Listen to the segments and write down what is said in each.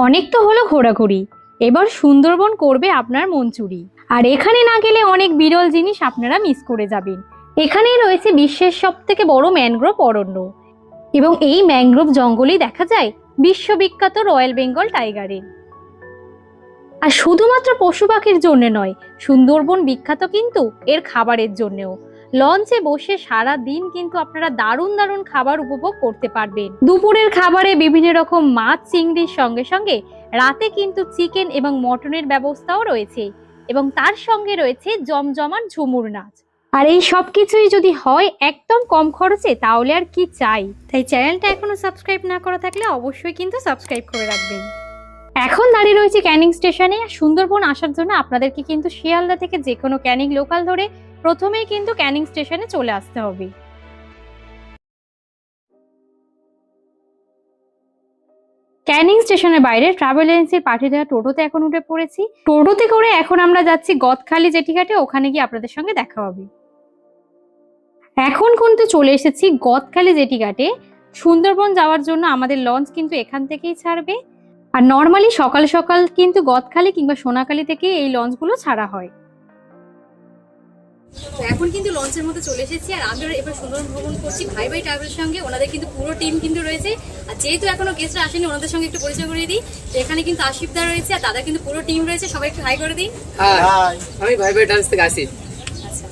অনেক তো হলো ঘোরাঘুরি, এবার সুন্দরবন করবে আপনার মন চুরি। আর এখানে না গেলে অনেক বিরল জিনিস আপনারা মিস করে যাবেন। এখানেই রয়েছে বিশ্বের সব থেকে বড় ম্যানগ্রোভ অরণ্য, এবং এই ম্যানগ্রোভ জঙ্গলেই দেখা যায় বিশ্ববিখ্যাত রয়্যাল বেঙ্গল টাইগারের। আর শুধুমাত্র পশু পাখির জন্য নয়, সুন্দরবন বিখ্যাত কিন্তু এর খাবারের জন্যও। লঞ্চে বসে সারা দিন কিন্তু আপনারা দারুণ দারুণ খাবার উপভোগ করতে পারবেন। দুপুরের খাবারে বিভিন্ন রকম মাছ চিংড়ির সঙ্গে সঙ্গে রাতে কিন্তু চিকেন এবং মটনের ব্যবস্থাও রয়েছে, এবং তার সঙ্গে রয়েছে জমজমাট ঝুমুর নাচ। আর এই সব কিছুই যদি হয় একদম কম খরচে, তাহলে আর কি চাই। তাই চ্যানেলটা এখনো সাবস্ক্রাইব না করা থাকলে অবশ্যই কিন্তু সাবস্ক্রাইব করে রাখবেন। এখন দাঁড়িয়ে রয়েছে ক্যানিং স্টেশনে। সুন্দরবন আসার জন্য আপনাদেরকে কিন্তু শিয়ালদা থেকে যে কোনো ক্যানিং লোকাল ধরে প্রথমেই কিন্তু ক্যানিং স্টেশনে চলে আসতে হবে। ক্যানিং স্টেশনের বাইরে ট্রাভেল এজেন্সির পাঠিয়ে দেওয়া টোটোতে এখন উঠে পড়েছি। টোটোতে করে এখন আমরা যাচ্ছি গদখালি জেটিঘাটে, ওখানে গিয়ে আপনাদের সঙ্গে দেখা হবে। এখন কিন্তু চলে এসেছি গদখালি জেটিঘাটে। সুন্দরবন যাওয়ার জন্য আমাদের লঞ্চ কিন্তু এখান থেকেই ছাড়বে। আর নর্মালি সকাল সকাল কিন্তু গদখালি কিংবা সোনাখালি থেকে এই লঞ্চগুলো ছাড়া হয়। এখন কিন্তু লঞ্চের মধ্যে চলে এসেছি, আর আমরা এবার সুন্দরবন ভ্রমণ করছি ভাই ভাই ট্রাভেলের সঙ্গে। ওনাদের কিন্তু পুরো টিম কিন্তু রয়েছে। আর যেহেতু এখনো গেস্টরা আসেনি, ওনাদের সঙ্গে একটু পরিচয় করিয়ে দিই। এখানে কিন্তু আশিফদা রয়েছে, আর দাদা কিন্তু পুরো টিম রয়েছে। সবাই একটু হাই করে দিই। আমি ভাই ভাই ট্রাভেলস থেকে আসি। আচ্ছা,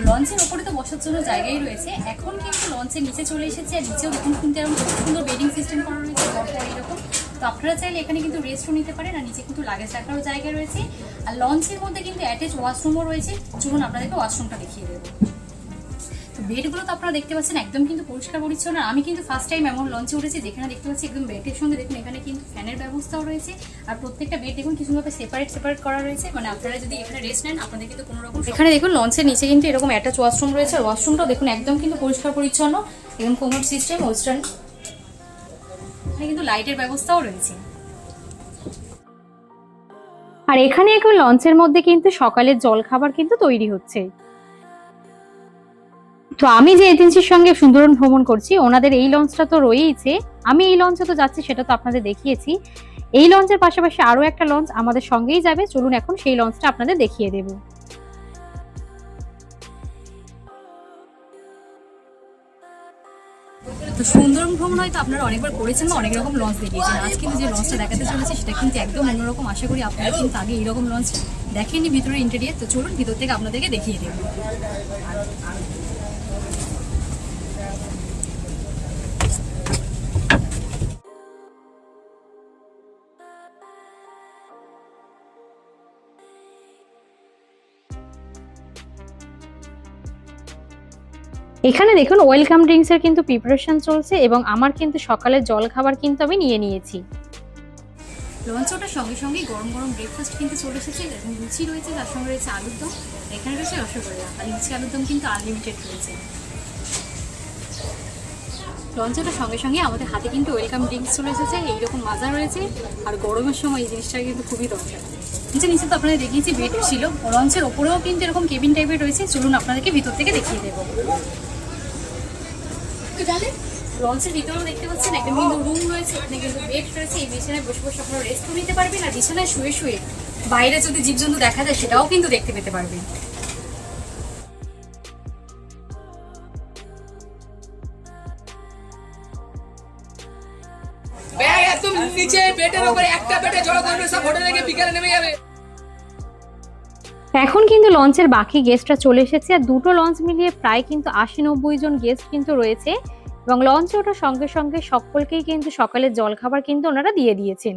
লঞ্চের ওপরে তো বসার জন্য জায়গাই রয়েছে। এখন কিন্তু লঞ্চের নিচে চলে এসেছে, আর নিচেও দেখুন কিন্তু এরকম সুন্দর বেডিং সিস্টেম করা রয়েছে, বড় এরকম। তো আপনারা চাইলে এখানে কিন্তু রেস্টও নিতে পারেন, আর নিচে কিন্তু লাগেজ রাখারও জায়গা রয়েছে। আর লঞ্চের মধ্যে কিন্তু অ্যাটাচ ওয়াশরুমও রয়েছে। চলুন আপনাদেরকে ওয়াশরুমটা দেখিয়ে দেবো। তো বেডগুলো তো আপনারা দেখতে পাচ্ছেন একদম কিন্তু পরিষ্কার পরিচ্ছন্ন। আমি কিন্তু ফার্স্ট টাইম এমন লঞ্চে উঠেছি যেখানে দেখতে পাচ্ছি একদম বেডের সঙ্গে দেখুন এখানে কিন্তু ফ্যানের ব্যবস্থাও রয়েছে। আর প্রত্যেকটা বেড দেখুন কিছুভাবে সেপারেট করা রয়েছে, মানে আপনারা যদি এখানে রেস্ট নেন আপনাদের কিন্তু কোনো রকম। এখানে দেখুন লঞ্চের নিচে কিন্তু এরকম অ্যাটাচ ওয়াশরুম রয়েছে, আর ওয়াশরুমটাও দেখুন একদম কিন্তু পরিষ্কার পরিচ্ছন্ন এবং কোমোড সিস্টেম ওয়েস্টার্ন। এখানে কিন্তু লাইটের ব্যবস্থাও রয়েছে। আর এখানে এখন লঞ্চের মধ্যে কিন্তু সকালের জল খাবার কিন্তু তৈরি হচ্ছে। তো আমি যে এজেন্সির সঙ্গে সুন্দরবন ভ্রমণ করছি, ওনাদের এই লঞ্চটা তো রয়েইছে। আমি এই লঞ্চে তো যাচ্ছি, সেটা তো আপনাদের দেখিয়েছি। এই লঞ্চের পাশাপাশি আরো একটা লঞ্চ আমাদের সঙ্গেই যাবে। চলুন এখন সেই লঞ্চটা আপনাদের দেখিয়ে দেব। তো সুন্দরবন ভ্রমণ হয়তো আপনারা অনেকবার করেছেন বা অনেক রকম লঞ্চ দেখিয়েছেন। আজ কিন্তু যে লঞ্চটা দেখাতে চলেছে সেটা কিন্তু একদম অন্যরকম। আশা করি আপনারা কিন্তু আগে এইরকম লঞ্চ দেখেননি ভিতরের ইন্টেরিয়ার। তো চলুন ভিতর থেকে আপনাদেরকে দেখিয়ে দেবো। এখানে দেখুন ওয়েলকাম ড্রিঙ্কস এর কিন্তু প্রিপারেশন চলছে, এবং আমার কিন্তু সকালের জল খাবার কিন্তু আমি নিয়ে নিয়েছি। লঞ্চ ওঠার সঙ্গে সঙ্গে গরম গরম ব্রেকফাস্ট কিন্তু চলে এসেছে। এবং লুচি রয়েছে, তার সঙ্গে রয়েছে আলুর দম, এখানে রয়েছে রসগোল্লা। আর লুচি আলুর দম কিন্তু আনলিমিটেড রয়েছে। লঞ্চ ওঠার সঙ্গে সঙ্গে আমাদের হাতে কিন্তু ওয়েলকাম ড্রিঙ্কস চলে এসেছে। এইরকম মাজা রয়েছে, আর গরমের সময় এই জিনিসটা কিন্তু খুবই দরকার। নিচে তো আপনাদের দেখিয়েছি বেড ছিল, লঞ্চের ওপরেও কিন্তু এরকম কেবিন টাইপের রয়েছে। চলুন আপনাদেরকে ভিতর থেকে দেখিয়ে দেবো। লঞ্চের ভিতরেও দেখতে পাচ্ছেন একদম কিন্তু রুম রয়েছে, এখানে কিন্তু বেড রয়েছে। এই বিছানায় বসে বসে আপনারা রেস্টও নিতে পারবেন, আর বিছানায় শুয়ে শুয়ে বাইরে যদি জীবজন্তু দেখা যায় সেটাও কিন্তু দেখতে পেতে পারবেন। ব্যাগ একদম নিচে বেডের উপরে, একটা বেডে জড়ো করবে, সব হোটেলে গিয়ে বিকেলে নেমে যাবে। এখন কিন্তু লঞ্চের বাকি গেস্টরা চলে এসেছে, আর দুটো লঞ্চ মিলিয়ে প্রায় কিন্তু 80-90 জন গেস্ট কিন্তু রয়েছে। এবং লঞ্চে ওঠার সঙ্গে সঙ্গে সকলকেই কিন্তু সকালের জল খাবার কিন্তু ওনারা দিয়ে দিয়েছেন।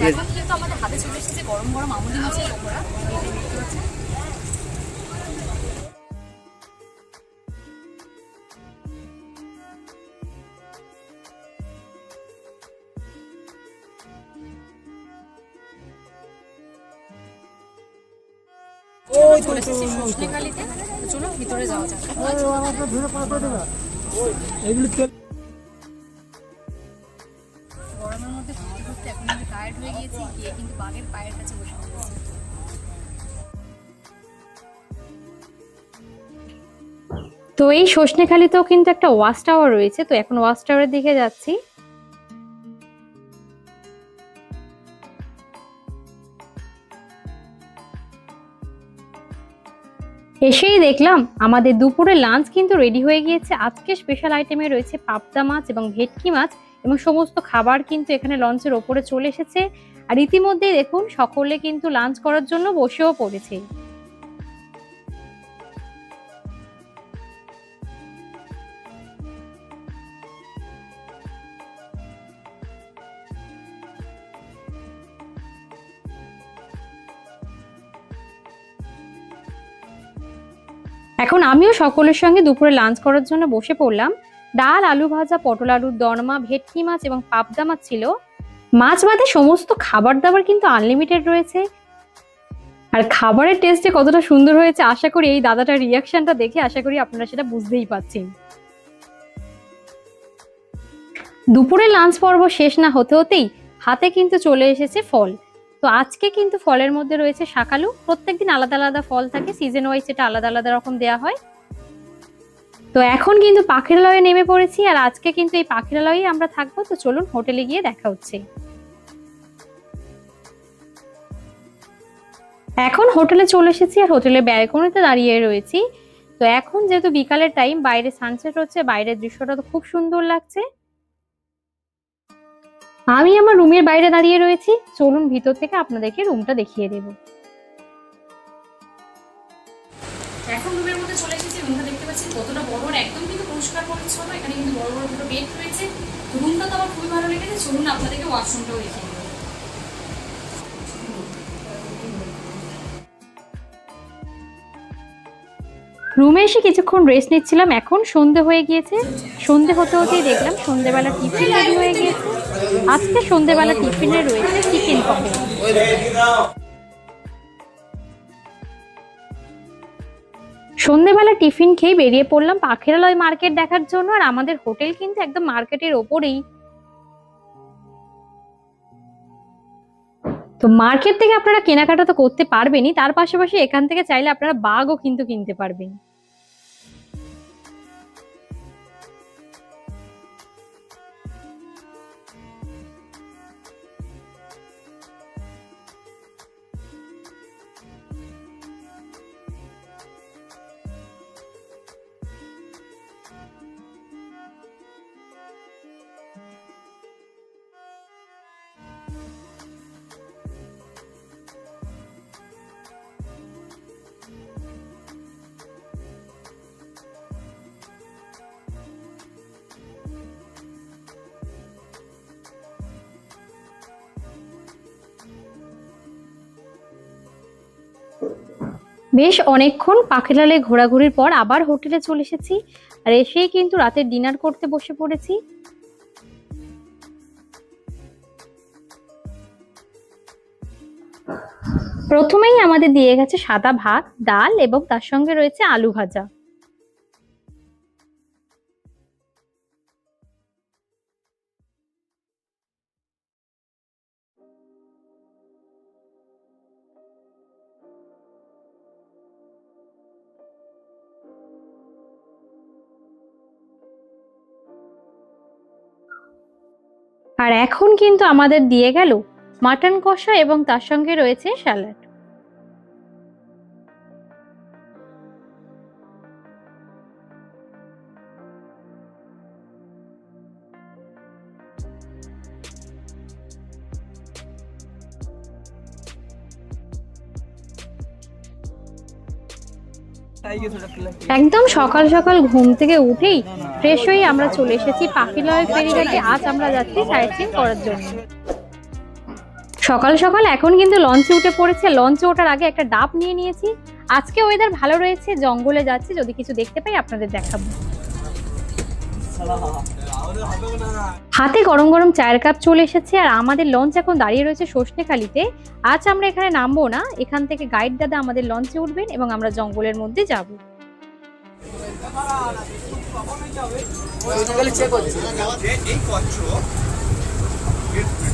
এখন কিন্তু আমাদের হাতে চলে এসেছে গরম গরম আমুলি মাছের পকোড়া। চলে এসেছি সজনেখালিতে। চলো ভিতরে যাওয়া যাক। গরমের মধ্যে ঘুরতে ঘুরতে এখন আমি টায়ার্ড হয়ে গিয়েছি, গিয়ে কিন্তু বাঘের পায়ের কাছে বসে পড়েছি। তো এই সজনেখালিতেও কিন্তু একটা ওয়াচ টাওয়ার রয়েছে, তো এখন ওয়াচ টাওয়ারের দিকে যাচ্ছি। এসেই দেখলাম আমাদের দুপুরে লাঞ্চ কিন্তু রেডি হয়ে গিয়েছে। আজকে স্পেশাল আইটেমে রয়েছে পাবদা মাছ এবং ভেটকি মাছ, এবং সমস্ত খাবার কিন্তু এখানে লঞ্চের ওপরে চলে এসেছে। আর ইতিমধ্যেই দেখুন সকলে কিন্তু লাঞ্চ করার জন্য বসেও পড়েছে। এখন আমিও সকলের সঙ্গে দুপুরে লাঞ্চ করার জন্য বসে পড়লাম। ডাল, আলু ভাজা, পটল আলুর দরমা, ভেটকি মাছ এবং পাবদা মাছ ছিল। মাছ বাদে সমস্ত খাবার দাবার কিন্তু আনলিমিটেড রয়েছে। আর খাবারের টেস্টে কতটা সুন্দর হয়েছে আশা করি এই দাদাটার রিয়াকশনটা দেখে আশা করি আপনারা সেটা বুঝতেই পারছেন। দুপুরে লাঞ্চ পর্ব শেষ না হতে হতেই হাতে কিন্তু চলে এসেছে ফল। তো আজকে কিন্তু ফলের মধ্যে রয়েছে শাকালু। প্রত্যেকদিন আলাদা আলাদা ফল থাকে, সিজন ওয়াইজ এটা আলাদা আলাদা রকম দেওয়া হয়। তো এখন কিন্তু পাখিরালয়ে নেমে পড়েছি, আর আজকে কিন্তু এই পাখিরালয়ে আমরা থাকবো। তো চলুন হোটেলে গিয়ে দেখা হচ্ছে। এখন হোটেলে চলে এসেছি, আর হোটেলের ব্যালকনিতে দাঁড়িয়ে রয়েছি। তো এখন যেহেতু বিকালের টাইম, বাইরে সানসেট হচ্ছে, বাইরের দৃশ্যটা তো খুব সুন্দর লাগছে। আমি আমার রুমের বাইরে দাঁড়িয়ে রয়েছি, চলুন ভিতর থেকে আপনাদেরকে রুমটা দেখিয়ে দেব। এখন রুমের মধ্যে চলে এসেছি। রুমটা দেখতে পাচ্ছি কতটা বড়, আর একদম কিন্তু পরিষ্কার পরিচ্ছন্ন। এখানে কিন্তু বড় বড় দুটো বেড রয়েছে। রুমটা তো আমার খুবই ভালো লেগেছে। চলুন আপনাদেরকে ওয়াশরুমটাও দেখিয়ে দেবো। রুমে এসে কিছুক্ষণ রেস্ট নিচ্ছিলাম। এখন সন্ধে হয়ে গিয়েছে। সন্ধে হতে হতেই দেখলাম সন্ধেবেলা টিফিন রেডি হয়ে গিয়েছে। আজকে সন্ধেবেলা টিফিনে রয়েছে চিকেন পকোড়া। সন্ধেবেলা টিফিন খেয়ে বেরিয়ে পড়লাম পাখিরালয় মার্কেট দেখার জন্য। আর আমাদের হোটেল কিন্তু একদম মার্কেটের ওপরেই। তো মার্কেট থেকে আপনারা কেনাকাটা তো করতে পারবেনই, তার পাশাপাশি এখান থেকে চাইলে আপনারা বাঘও কিন্তু কিনতে পারবেন। বেশ অনেকক্ষণ পাখিরালয়ে ঘোরাঘুরির পর আবার হোটেলে চলে এসেছি, আর এসেই কিন্তু রাতের ডিনার করতে বসে পড়েছি। প্রথমেই আমাদের দিয়ে গেছে সাদা ভাত, ডাল এবং তার সঙ্গে রয়েছে আলু ভাজা। আর এখন কিন্তু আমাদের দিয়ে গেল মাটন কষা এবং তার সঙ্গে রয়েছে স্যালাড। একদম সকাল সকাল ঘুম থেকে উঠেই ফ্রেশ হয়ে আমরা চলে এসেছি পাখিরালয় ফেরিঘাটে। আজ আমরা যাচ্ছি সাইট সিইং করার জন্য। সকাল সকাল এখন কিন্তু লঞ্চে উঠে পড়েছে। লঞ্চে ওঠার আগে একটা ডাব নিয়ে নিয়েছি। আজকে ওয়েদার ভালো রয়েছে, জঙ্গলে যাচ্ছি, যদি কিছু দেখতে পাই আপনাদের দেখাবো। হাতে গরম গরম চায়ের কাপ চলে এসেছে আর আমাদের লঞ্চ এখন দাঁড়িয়ে রয়েছে সজনেখালিতে। আজ আমরা এখানে নামবো না, এখান থেকে গাইড দাদা আমাদের লঞ্চে উঠবেন এবং আমরা জঙ্গলের মধ্যে যাব। এই কচ্ছপ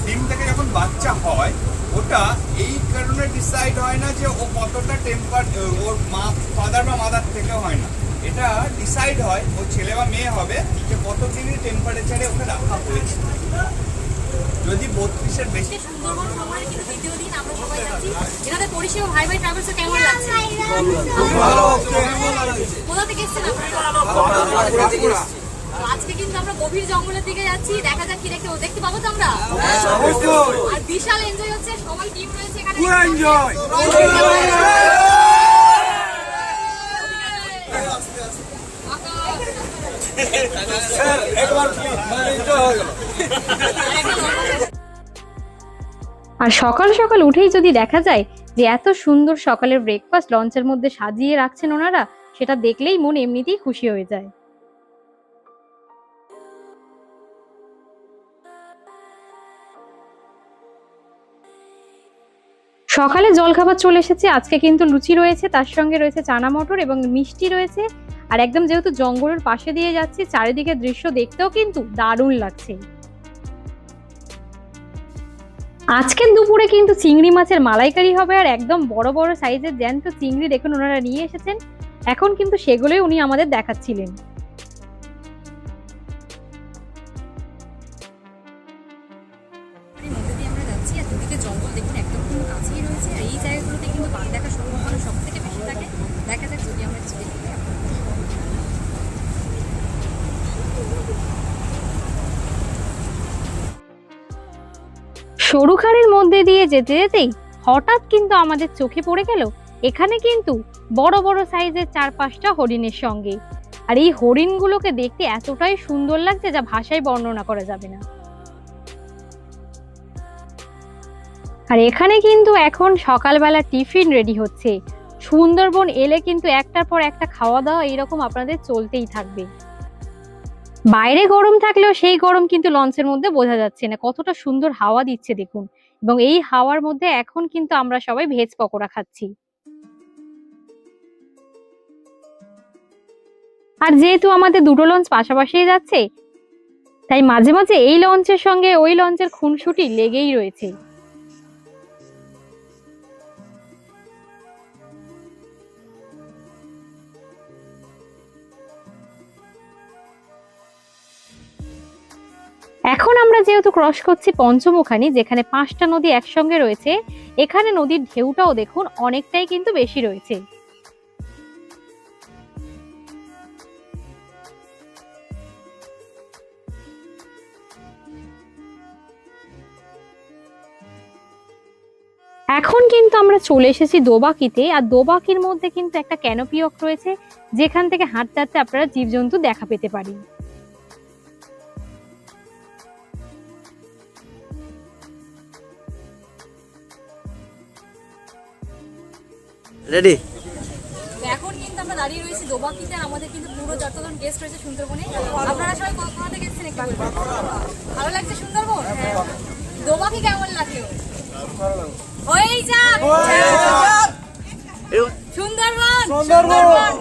ডিম থেকে যখন বাচ্চা হয় ওটা এই কারণে ডিসাইড হয় না যে ও কতটা টেম্পার, ওর মা ফাদার বা মাদার থেকে হয় না, এটা ডিসাইড হয় ও ছেলে বা মেয়ে হবে যে কত ডিগ্রি টেম্পারেচারে ওকে রাখা হয়েছে। যদি 32-এর বেশি। সুন্দরবন ভ্রমণের কিন্তু দ্বিতীয় দিন আমরা সবাই যাচ্ছি। এনাদের পরিষেবা ভাই ভাই ট্রাভেলসে কেমন লাগছে? কোথা থেকে এসেছেন আপনারা? আজকে কিন্তু আমরা গভীর জঙ্গলের দিকে যাচ্ছি, দেখা যাক কি দেখতে পাবো তো আমরা। আর বিশাল এনজয় হচ্ছে, সবাই টিম রয়েছে এখানে। আর সকাল সকাল উঠেই যদি দেখা যায় যে এত সুন্দর সকালের ব্রেকফাস্ট লঞ্চের মধ্যে সাজিয়ে রাখছেন ওনারা, সেটা দেখলেই মন এমনিতেই খুশি হয়ে যায়। সকালে জলখাবার চলে এসেছে, আজকে কিন্তু লুচি রয়েছে, তার সঙ্গে রয়েছে চানা মটর এবং মিষ্টি রয়েছে। আর একদম যেহেতু জঙ্গলের পাশে দিয়ে যাচ্ছি, চারিদিকে দৃশ্য দেখতেও কিন্তু দারুণ লাগছে। আজকের দুপুরে কিন্তু চিংড়ি মাছের মালাইকারি হবে, আর একদম বড় বড় সাইজের জ্যান্ত চিংড়ি দেখুন ওনারা নিয়ে এসেছেন। এখন কিন্তু সেগুলোই উনি আমাদের দেখাচ্ছিলেন। জঙ্গল দেখুন একদম কিন্তু কাছেই রয়েছে, আর এই জায়গাগুলোতে কিন্তু বাঘ দেখার সম্ভাবনা সব থেকে বেশি থাকে। দেখা যাক যদি আমরা সরু খাড়ির মধ্যে দিয়ে যেতে যেতেই হঠাৎ কিন্তু আমাদের চোখে পড়ে গেল এখানে কিন্তু বড় বড় সাইজের 4-5টা হরিণের সঙ্গে। আর এই হরিণগুলোকে দেখতে এতটাই সুন্দর লাগছে যা ভাষায় বর্ণনা করা যাবে না। আর এখানে কিন্তু এখন সকালবেলা টিফিন রেডি হচ্ছে। সুন্দরবন এলে কিন্তু একটার পর একটা খাওয়া দাওয়া এইরকম আপনাদের চলতেই থাকবে। বাইরে গরম থাকলেও সেই গরম কিন্তু লঞ্চের মধ্যে বোঝা যাচ্ছে না, কতটা সুন্দর হাওয়া দিচ্ছে দেখুন। এবং এই হাওয়ার মধ্যে এখন কিন্তু আমরা সবাই ভেজ পকোড়া খাচ্ছি। আর যেহেতু আমাদের দুটো লঞ্চ পাশাপাশি যাচ্ছে, তাই মাঝে মাঝে এই লঞ্চের সঙ্গে ওই লঞ্চের খুনসুটি লেগেই রয়েছে। এখন আমরা যেহেতু ক্রস করছি পঞ্চমুখানি, যেখানে 5টা নদী একসঙ্গে রয়েছে, এখানে নদীর ঢেউটাও দেখুন অনেকটাই কিন্তু বেশি রয়েছে। এখন কিন্তু আমরা চলে এসেছি দোবাকিতে, আর দোবাকির মধ্যে কিন্তু একটা ক্যানোপি ওয়াক রয়েছে, যেখান থেকে হাঁটতে হাঁটতে আপনারা জীবজন্তু দেখা পেতে পারেন। রেডি। এখন কিন্তু আমরা দাঁড়িয়ে রয়েছি দোবাকিতে, আমাদের কিন্তু পুরো যতজন গেস্ট রয়েছে সুন্দরবনে। আপনারা সবাই কোথা থেকে এসেছেন একটু বলবেন? ভালো লাগছে সুন্দরবন? দোবাকি কেমন লাগলো? ওই যা সুন্দরবন, সুন্দরবন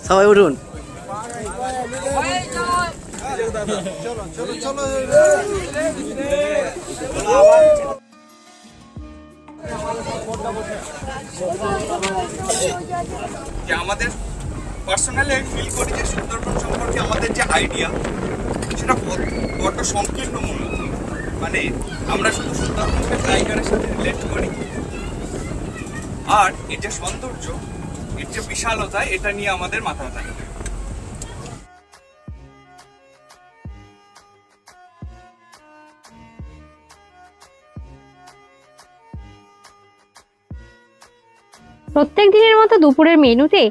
সবাই উঠুন। যে আমাদের পার্সোনালি ফিল করি যে সুন্দরবন সম্পর্কে আমাদের যে আইডিয়া সেটা বড্ড সংকীর্ণ মনে হয়। মানে আমরা শুধু সুন্দরবনকে টাইগারের সাথে রিলেট করি, আর এর যে সৌন্দর্য, এর যে বিশালতা, এটা নিয়ে আমাদের মাথা ব্যথা। প্রত্যেক দিনের মতো দুপুরের মেনুতে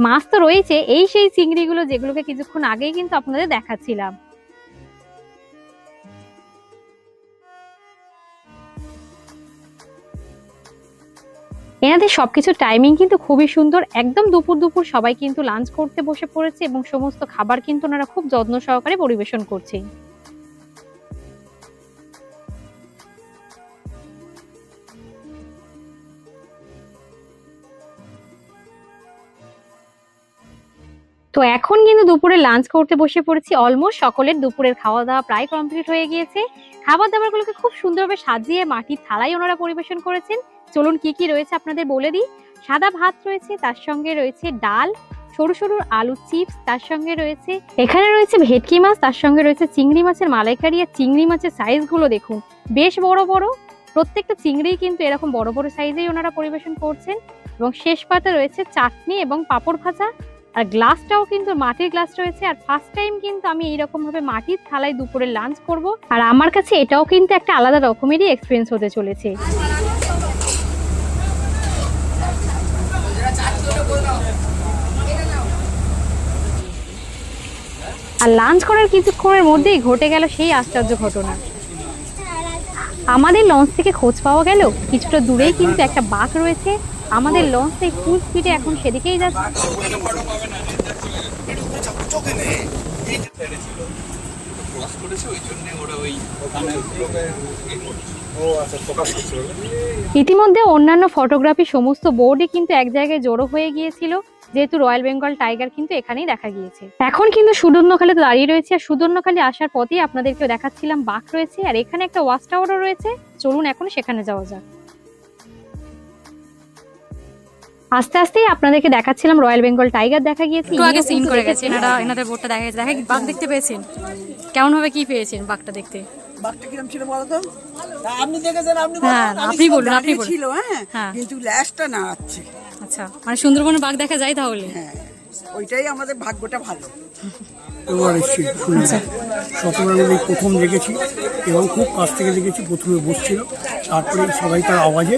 মাছ তো রয়েছে, এই সেই চিংড়িগুলো যেগুলোকে কিছুক্ষণ আগেই কিন্তু আপনাদের দেখাচ্ছিলাম। এনাদের সবকিছু টাইমিং কিন্তু খুবই সুন্দর, একদম দুপুর দুপুর সবাই কিন্তু লাঞ্চ করতে বসে পড়েছে এবং সমস্ত খাবার কিন্তু ওনারা খুব যত্ন সহকারে পরিবেশন করছে। তো এখন কিন্তু দুপুরে লাঞ্চ করতে বসে পড়েছি। অলমোস্ট সকলের দুপুরের খাওয়া দাওয়া প্রায় কমপ্লিট হয়ে গিয়েছে। খাবার দাবারগুলোকে খুব সুন্দরভাবে সাজিয়ে মাটির থালায় ওনারা পরিবেশন করেছেন। চলুন কি কি রয়েছে আপনাদের বলে দিই। সাদা ভাত রয়েছে, তার সঙ্গে রয়েছে ডাল, সরু সরু আলু চিপস, তার সঙ্গে রয়েছে এখানে রয়েছে ভেটকি মাছ, তার সঙ্গে রয়েছে চিংড়ি মাছের মালাইকারি। আর চিংড়ি মাছের সাইজগুলো দেখুন, বেশ বড় বড়। প্রত্যেকটা চিংড়ি কিন্তু এরকম বড় বড় সাইজেই ওনারা পরিবেশন করছেন। এবং শেষ পাতে রয়েছে চাটনি এবং পাঁপড় ভাজা। আর গ্লাসটাও কিন্তু মাটির গ্লাস রয়েছে। আর ফার্স্ট টাইম কিন্তু আমি এইরকম ভাবে মাটির থালায় দুপুরে লাঞ্চ করব। আর আমার কাছে এটাও কিন্তু একটা আলাদা রকমেরই এক্সপিরিয়েন্স হতে চলেছে। আর লাঞ্চ করার কিছুক্ষণের মধ্যেই ঘটে গেল সেই আশ্চর্য ঘটনা। আমাদের লঞ্চ থেকে খোঁজ পাওয়া গেল কিছুটা দূরেই কিন্তু একটা বাঘ রয়েছে। আমাদের লঞ্চ থেকে ফুল স্পিডে এখন সেদিকেই যাচ্ছে। ইতিমধ্যে অন্যান্য ফটোগ্রাফি সমস্ত বোর্ডে কিন্তু এক জায়গায় জড়ো হয়ে গিয়েছিল, যেহেতু রয়্যাল বেঙ্গল টাইগার কিন্তু এখানেই দেখা গিয়েছে। এখন কিন্তু সুদর্ণখালি দাঁড়িয়ে রয়েছে। আর সুদর্ণখালি আসার পথেই আপনাদেরকে দেখাচ্ছিলাম বাঘ রয়েছে। আর এখানে একটা ওয়াচ টাওয়ারও রয়েছে। চলুন এখন সেখানে যাওয়া যাক। আস্তে আস্তেই আপনাদেরকে দেখাচ্ছিলাম রয়্যাল বেঙ্গল টাইগার দেখা গিয়েছে। একটু আগে সিন করে গেছে এনাদের বোটটা দেখা গেছে। বাঘ দেখতে পেয়েছেন? কেমন ভাবে কি পেয়েছেন বাঘটা দেখতে? বাঘটা কিরম ছিল বলো তো? আপনি দেখেছেন, আপনি হ্যাঁ, আপনি বলুন, আপনি বলুন। ছিল, হ্যাঁ, কিন্তু ল্যাজটা নাড়াচ্ছে। আচ্ছা, মানে সুন্দরবনে বাঘ দেখা যায় তাহলে? হ্যাঁ, ওইটাই আমাদের ভাগ্যটা ভালো। এবার এসেছি শতবার প্রথম দেখেছি এবং খুব কাছ থেকে দেখেছি। প্রথমে বসছিল, তারপরে সবাই তার আওয়াজে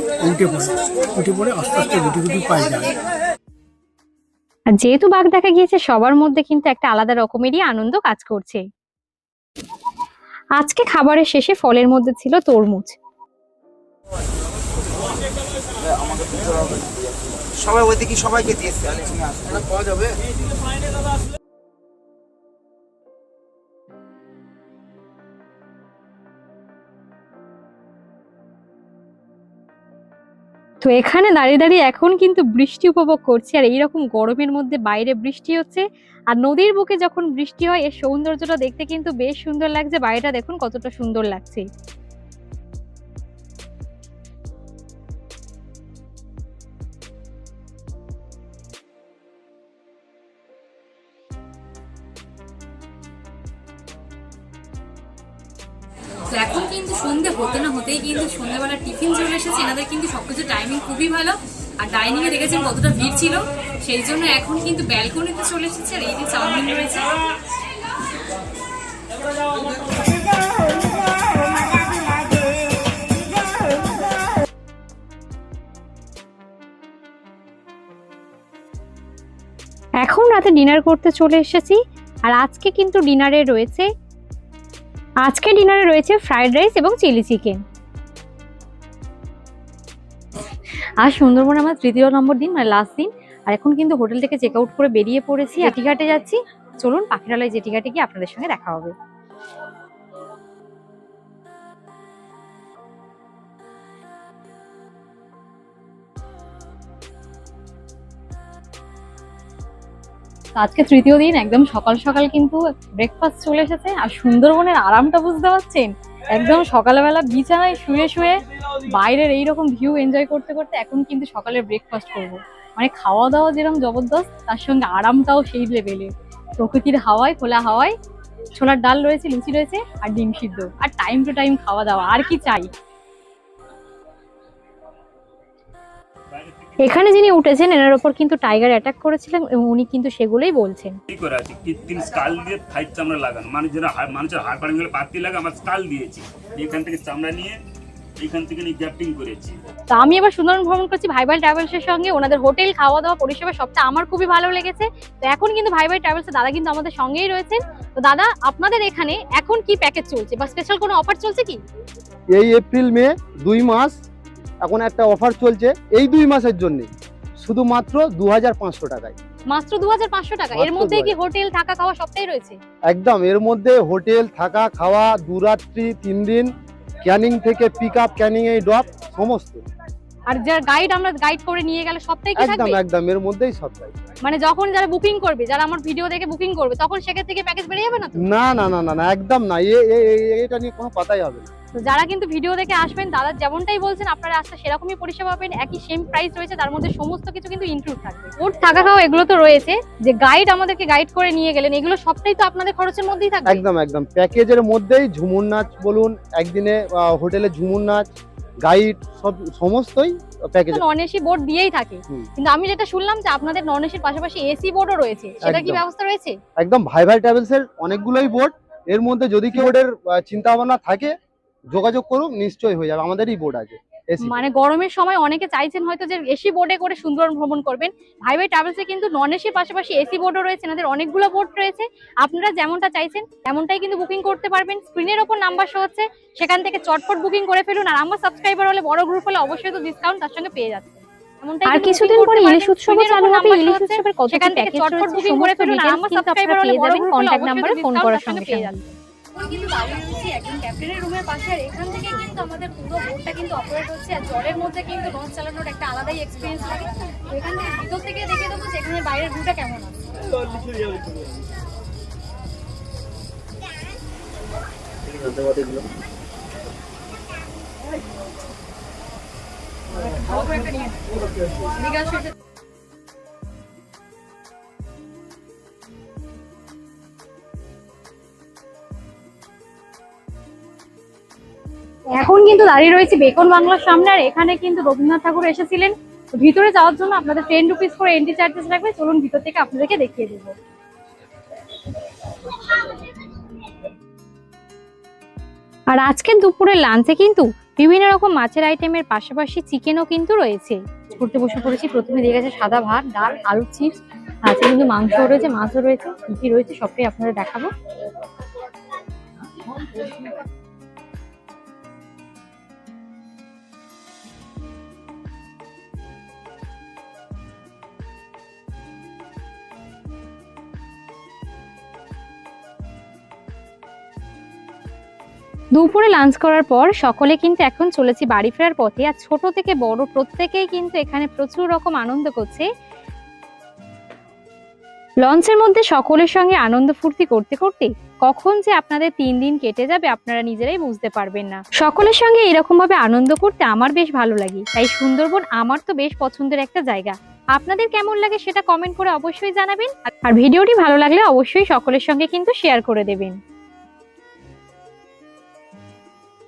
উঠে পড়ে আস্তে আস্তে গুটি গুটি পায়ে যায়। আর যেহেতু বাঘ দেখা গিয়েছে, সবার মধ্যে কিন্তু একটা আলাদা রকমেরই আনন্দ কাজ করছে। আজকে খাবারের শেষে ফলের মধ্যে ছিল তরমুজ। সবাই ওইদিকে সবাইকে দিয়েছে পাওয়া যাবে। তো এখানে দাঁড়িয়ে দাঁড়িয়ে এখন কিন্তু বৃষ্টি উপভোগ করছি। আর এইরকম গরমের মধ্যে বাইরে বৃষ্টি হচ্ছে, আর নদীর বুকে যখন বৃষ্টি হয় এর সৌন্দর্যটা দেখতে কিন্তু বেশ সুন্দর লাগছে। বাইরেটা দেখুন কতটা সুন্দর লাগছে। তো এখন কিন্তু সন্ধ্যে হতে না হতেই কিন্তু সন্ধ্যাবেলা টিফিন চলে এসেছে। এনাদের কিন্তু সবকিছু টাইমিং খুবই ভালো। আর ডাইনিং এ দেখেছেন কতটা ভিড় ছিল, সেই জন্য এখন কিন্তু ব্যালকনিতে চলে এসেছে। আর এই যে চাউমিন রয়েছে, এখন রাতে ডিনার করতে চলে এসেছি। আর আজকে কিন্তু ডিনারে রয়েছে ফ্রাইড রাইস এবং চিলি চিকেন। আর সুন্দরবন আমার তৃতীয় নম্বর দিন, মানে লাস্ট দিন। আর এখন কিন্তু হোটেল থেকে চেক আউট করে বেরিয়ে পড়েছি, জেটিঘাটে যাচ্ছি। চলুন পাখিরালয় জেটিঘাটে গিয়ে আপনাদের সঙ্গে দেখা হবে। আজকে তৃতীয় দিন, একদম সকাল সকাল কিন্তু ব্রেকফাস্ট চলে এসেছে। আর সুন্দরবনের আরামটা বুঝতে পারছেন, একদম সকালবেলা বিছানায় শুয়ে শুয়ে বাইরের এইরকম ভিউ এনজয় করতে করতে এখন কিন্তু সকালের ব্রেকফাস্ট করব। মানে খাওয়া দাওয়া যেরকম জবরদস্ত, তার সঙ্গে আরামটাও সেই লেভেলে। প্রকৃতির হাওয়ায়, খোলা হাওয়ায় ছোলার ডাল রয়েছে, লুচি রয়েছে আর ডিম সিদ্ধ, আর টাইম টু টাইম খাওয়া দাওয়া, আর কি চাই। এখানে যিনি উঠেছেন এনার উপর কিন্তু টাইগার অ্যাটাক করেছিলেন এবং উনি কিন্তু সেগুলোই বলছেন। কি করে আছে কৃত্রিম স্কাল দিয়ে ফাইট চামড়া লাগানো, মানে যেন মানুষের হাড় পাড়ে গেলে পাতি লাগে, আমার স্কাল দিয়েছি, এখান থেকে চামড়া নিয়ে এখান থেকে গ্যাপটিং করেছি। তো আমি এবার সুন্দরবন ভ্রমণ করছি ভাইভাই ট্রাভেলসের সঙ্গে। ওনাদের হোটেল, খাওয়া দাওয়া, পরিষেবা সবটা আমার খুবই ভালো লেগেছে। তো এখন কিন্তু ভাইভাই ট্রাভেলসের দাদা কিন্তু আমাদের সঙ্গেই রয়েছেন। তো দাদা, আপনাদের এখানে এখন কি প্যাকেজ চলছে বা স্পেশাল কোনো অফার চলছে কি? এই এপ্রিল মে 2 মাস এখন একটা অফার চলছে এই 2 মাসের জন্য, শুধুমাত্র 2500 টাকায়। মাত্র 2500 টাকা। এর মাত্র মধ্যে কি 2000 হোটেল থাকা খাওয়া সবটাই রয়েছে? একদম, এর মধ্যে হোটেল থাকা খাওয়া 2 রাত্রি 3 দিন, ক্যানিং থেকে পিক আপ, ক্যানিং এই ড্রপ সমস্ত। আর যার গাইড আমরা গাইড করে নিয়ে গেলে সবটাই কি একদম থাকবে? একদম এর মধ্যেই সবটাই। মানে যখন যারা বুকিং করবে, যারা আমার ভিডিও দেখে বুকিং করবে, তখন সেক্ষেত্রে থেকে প্যাকেজ বেড়ে যাবে না তো? না না না না না একদম না, এটা নিয়ে কোনো কথাই হবে না। তো যারা কিন্তু ভিডিও দেখে আসবেন, দাদা যেমনটাই বলছেন আপনারা আসলে সেরকমই পরিষেবা পাবেন, একই সেম প্রাইস রয়েছে, তার মধ্যে সমস্ত কিছু কিন্তু ইনক্লুড থাকবে। ওর থাকা খাওয়া এগুলো তো রয়েছে, যে গাইড আমাদেরকে গাইড করে নিয়ে গেলেন, এগুলো সবটাই তো আপনাদের খরচের মধ্যেই থাকবে? একদম একদম প্যাকেজের মধ্যেই ঝুমুর নাচ বলুন, একদিনে হোটেলে ঝুমুর নাচ, গাইড সব সমস্তই প্যাকেজ। নন এসি বোর্ড দিয়েই থাকে, হুম। কিন্তু আমি যেটা শুনলাম যে আপনাদের নন এসির পাশাপাশি এসি বোর্ডও রয়েছে, সেটা কি একদম। ব্যবস্থা রয়েছে? একদম ভাই ভাই ট্রাভেলস এর অনেকগুলোই বোর্ড, এর মধ্যে যদি কেউ বোর্ডের চিন্তা ভাবনা থাকে যোগাযোগ করুক, নিশ্চয়ই হয়ে যাবে, আমাদেরই বোর্ড আছে এসি। মানে গরমের সময় অনেকে চাইছেন হয়তো যে এসি বোর্ডে করে সুন্দরবন ভ্রমণ করবেন, ভাই ভাই ট্রাভেলসে কিন্তু নন এসির পাশাপাশি এসি বোর্ডও রয়েছে, এনাদের অনেকগুলো বোর্ড রয়েছে। আপনারা যেমনটা চাইছেন তেমনটাই কিন্তু বুকিং করতে পারবেন। স্ক্রিনের ওপর নাম্বার শো হচ্ছে, সেখান থেকে চটপট বুকিং করে ফেলুন। আর আমার সাবস্ক্রাইবার হলে, বড় গ্রুপ হলে অবশ্যই তো ডিসকাউন্ট তার সঙ্গে পেয়ে যাচ্ছে। আর কিছুদিন পরে ইলিশ উৎসবও চালু হবে। ইলিশ উৎসবের কত কি প্যাকেজ রয়েছে বুকিং করে ফেলুন। আর আমার সাবস্ক্রাইবার হলে পেয়ে যাবেন কন্টাক্ট নাম্বারে ফোন করার সঙ্গে পেয়ে সঙ্গে। যাচ্ছে। আমি কিন্তু দাঁড়িয়ে রয়েছি একদম ক্যাপ্টেনের রুমের পাশে, আর এখান থেকে কিন্তু আমাদের পুরো বোটটা কিন্তু অপারেট হচ্ছে। আর জলের মধ্যে কিন্তু লঞ্চ চালানোর একটা আলাদাই এক্সপিরিয়েন্স লাগে। তো এখান থেকে ভিতর থেকে দেখে দেবো যে এখানে বাইরের ভিউটা কেমন আছে। এখন কিন্তু দাঁড়িয়ে রয়েছে বেকন বাংলার সামনে, আর এখানে কিন্তু রবীন্দ্রনাথ ঠাকুর এসেছিলেন। তো ভিতরে যাওয়ার জন্য আপনাদের 10 রুপিস করে এন্ট্রি চার্জেস লাগবে। চলুন ভিতর থেকে আপনাদেরকে দেখিয়ে দেবো। আর আজকের দুপুরের লাঞ্চে কিন্তু বিভিন্ন রকম মাছের আইটেমের পাশাপাশি চিকেনও কিন্তু রয়েছে। করতে বসে পড়েছি, প্রথমে দিয়ে গেছে সাদা ভাত, ডাল, আলু চিপস, আছে কিন্তু মাংসও রয়েছে, মাছও রয়েছে, কি কি রয়েছে সবটাই আপনাদের দেখাবো। দুপুরে লাঞ্চ করার পর সকলে কিন্তু এখন চলেছি বাড়ি ফেরার পথে। আর ছোট থেকে বড় প্রত্যেকেই কিন্তু এখানে প্রচুর রকম আনন্দ করছে। লঞ্চের মধ্যে সকলের সঙ্গে আনন্দ ফুর্তি করতে করতে কখন যে আপনাদের 3 দিন কেটে যাবে আপনারা নিজেরাই বুঝতে পারবেন না। সকলের সঙ্গে এরকম ভাবে আনন্দ করতে আমার বেশ ভালো লাগে, তাই সুন্দরবন আমার তো বেশ পছন্দের একটা জায়গা। আপনাদের কেমন লাগে সেটা কমেন্ট করে অবশ্যই জানাবেন। আর ভিডিওটি ভালো লাগলে অবশ্যই সকলের সঙ্গে কিন্তু শেয়ার করে দেবেন।